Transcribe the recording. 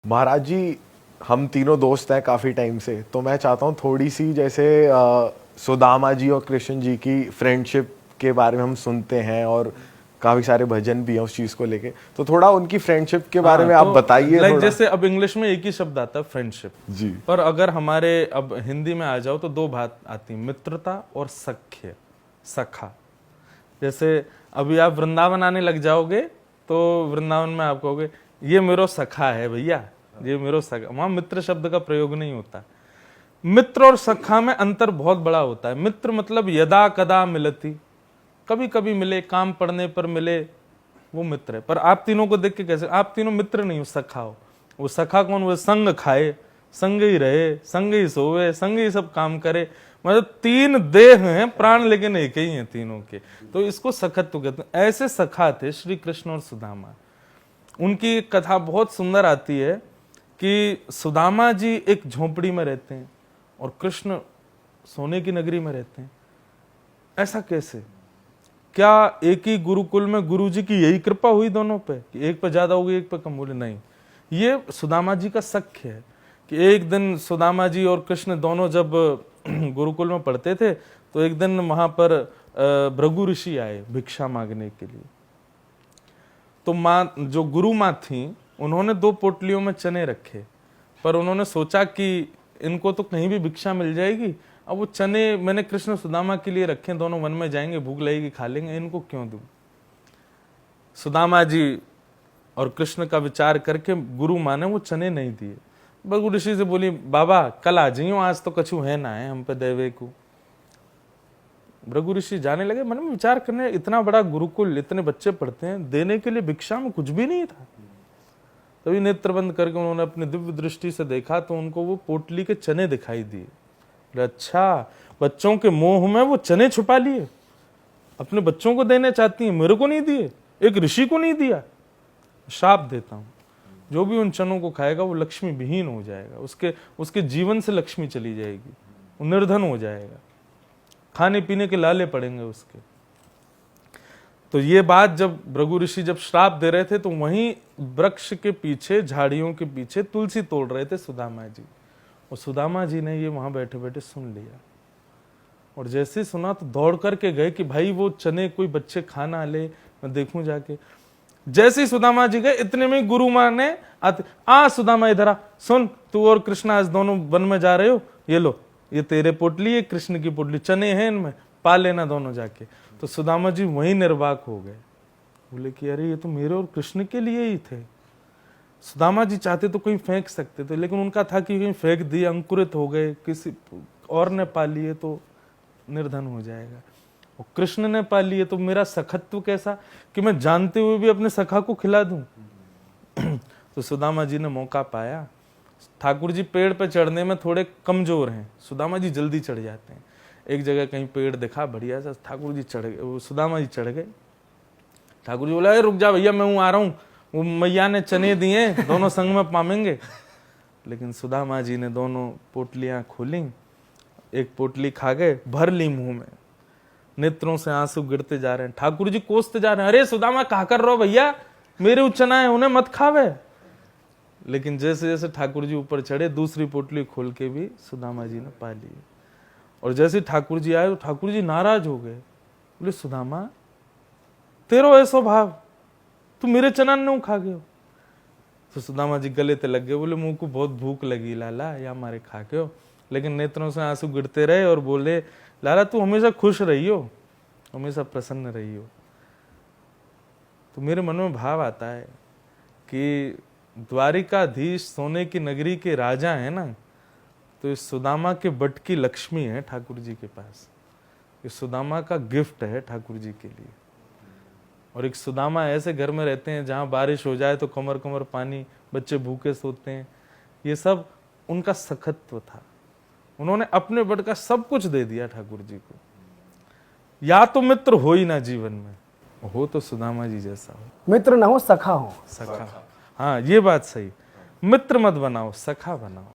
महाराज जी, हम तीनों दोस्त हैं काफ़ी टाइम से, तो मैं चाहता हूँ थोड़ी सी जैसे सुदामा जी और कृष्ण जी की फ्रेंडशिप के बारे में हम सुनते हैं और काफ़ी सारे भजन भी हैं उस चीज़ को लेके, तो थोड़ा उनकी फ्रेंडशिप के बारे में आप बताइए थोड़ा। जैसे अब इंग्लिश में एक ही शब्द आता है फ्रेंडशिप जी। पर अगर हमारे अब हिंदी में आ जाओ तो दो बात आती है, मित्रता और सख्य, सखा। जैसे अभी आप वृंदावन आने लग जाओगे तो वृंदावन में आप कहोगे ये मेरो सखा है भैया, ये मेरो सखा। वहां मित्र शब्द का प्रयोग नहीं होता। मित्र और सखा में अंतर बहुत बड़ा होता है। मित्र मतलब यदा कदा मिलती, कभी कभी मिले, काम पड़ने पर मिले, वो मित्र है। पर आप तीनों को देख के कैसे, आप तीनों मित्र नहीं हो, सखा हो। वो सखा कौन? वो संग खाए, संग ही रहे, संग ही सोवे, संग ही सब काम करे। मतलब तीन देह हैं, प्राण लेकिन एक ही हैं तीनों के, तो इसको सखत्व कहते हैं। ऐसे सखा थे श्री कृष्ण और सुदामा। उनकी कथा बहुत सुंदर आती है कि सुदामा जी एक झोपड़ी में रहते हैं और कृष्ण सोने की नगरी में रहते हैं। ऐसा कैसे? क्या एक ही गुरुकुल में गुरु जी की यही कृपा हुई दोनों पे कि एक पे ज्यादा हो गई एक पे कम? बोले नहीं, ये सुदामा जी का सख्य है कि एक दिन सुदामा जी और कृष्ण दोनों जब गुरुकुल में पढ़ते थे तो एक दिन वहां पर भृगु ऋषि आए भिक्षा मांगने के लिए। तो माँ, जो गुरु माँ थी, उन्होंने 2 पोटलियों में चने रखे, पर उन्होंने सोचा कि इनको तो कहीं भी भिक्षा मिल जाएगी, अब वो चने मैंने कृष्ण सुदामा के लिए रखे, दोनों वन में जाएंगे, भूख लगेगी, खा लेंगे, इनको क्यों दूं? सुदामा जी और कृष्ण का विचार करके गुरु माँ ने वो चने नहीं दिए। भृगु ऋषि से बोली, बाबा कल आ जाइयो, आज तो कछु है ना है हम पे देवे को। भृगु ऋषि जाने लगे, मन में विचार करने, इतना बड़ा गुरुकुल, इतने बच्चे पढ़ते हैं, देने के लिए भिक्षा में कुछ भी नहीं था। तभी नेत्र बंद करके उन्होंने अपनी दिव्य दृष्टि से देखा तो उनको वो पोटली के चने दिखाई दिए। अच्छा, बच्चों के मोह में वो चने छुपा लिए, अपने बच्चों को देने चाहती हैं, मेरे को नहीं दिए, एक ऋषि को नहीं दिया। श्राप देता हूं, जो भी उन चनों को खाएगा वो लक्ष्मी विहीन हो जाएगा, उसके जीवन से लक्ष्मी चली जाएगी, वो निर्धन हो जाएगा, खाने पीने के लाले पड़ेंगे उसके। तो ये बात जब भृगु ऋषि जब श्राप दे रहे थे तो वहीं वृक्ष के पीछे, झाड़ियों के पीछे तुलसी तोड़ रहे थे सुदामा जी। और सुदामा जी ने ये वहां बैठे बैठे सुन लिया, और जैसे सुना तो दौड़ करके गए कि भाई वो चने कोई बच्चे खा ना ले, मैं देखूं जाके। जैसे ही सुदामा जी गए, इतने में गुरु माँ ने सुदामा इधर आ, सुन तू और कृष्ण आज दोनों वन में जा रहे हो, ये लो, ये तेरे पोटली है, कृष्ण की पोटली, चने हैं इनमें, पा लेना दोनों जाके। तो सुदामा जी वहीं निर्वाक हो गए, बोले कि अरे ये तो मेरे और कृष्ण के लिए ही थे। सुदामा जी चाहते तो कहीं फेंक सकते थे, लेकिन उनका था कि कहीं फेंक दिए, अंकुरित हो गए, किसी और ने पा लिए तो निर्धन हो जाएगा, और कृष्ण ने पा लिए तो मेरा सखत्व कैसा कि मैं जानते हुए भी अपने सखा को खिला दूं। तो सुदामा जी ने मौका पाया। ठाकुर जी पेड़ पे चढ़ने में थोड़े कमजोर हैं, सुदामा जी जल्दी चढ़ जाते हैं। एक जगह कहीं पेड़ दिखा बढ़िया सा, ठाकुर जी चढ़ गए, सुदामा जी चढ़ गए। ठाकुर जी बोला, रुक जा भैया, मैं हूं, आ रहा हूं, वो मैया ने चने दिए, दोनों संग में पामेंगे। लेकिन सुदामा जी ने दोनों पोटलियां खोली, एक पोटली खा गए, भर ली मुंह में, नेत्रों से आंसू गिरते जा रहे हैं। ठाकुर जी कोसते जा रहे हैं, अरे सुदामा कहा कर रहो भैया, मेरे चना है, उन्हें मत खावे। लेकिन जैसे जैसे ठाकुर जी ऊपर चढ़े, दूसरी पोटली खोल के भी सुदामा जी ने पा ली। और जैसे ठाकुर जी आए तो ठाकुर जी नाराज हो गए, बोले सुदामा तेरो ऐसो भाव, तू मेरे चना नहीं खा गए हो? तो सुदामा जी गले ते लग गए, बोले मुंह को बहुत भूख लगी लाला, या मारे खा के हो। लेकिन नेत्रों से आंसू गिरते रहे और बोले, लाला तू हमेशा खुश रही हो, हमेशा प्रसन्न रही हो। तो मेरे मन में भाव आता है कि द्वारिकाधीश सोने की नगरी के राजा है ना, तो इस सुदामा के बट की लक्ष्मी है ठाकुर जी के पास, इस सुदामा का गिफ्ट है ठाकुर जी के लिए। और एक सुदामा ऐसे घर में रहते हैं जहां बारिश हो जाए तो कमर कमर पानी, बच्चे भूखे सोते हैं, ये सब उनका सखत्व था। उन्होंने अपने बट का सब कुछ दे दिया ठाकुर जी को। या तो मित्र हो ही ना जीवन में, हो तो सुदामा जी जैसा हो। मित्र ना हो, सखा हो। सखा, हाँ ये बात सही, मित्र मत बनाओ, सखा बनाओ।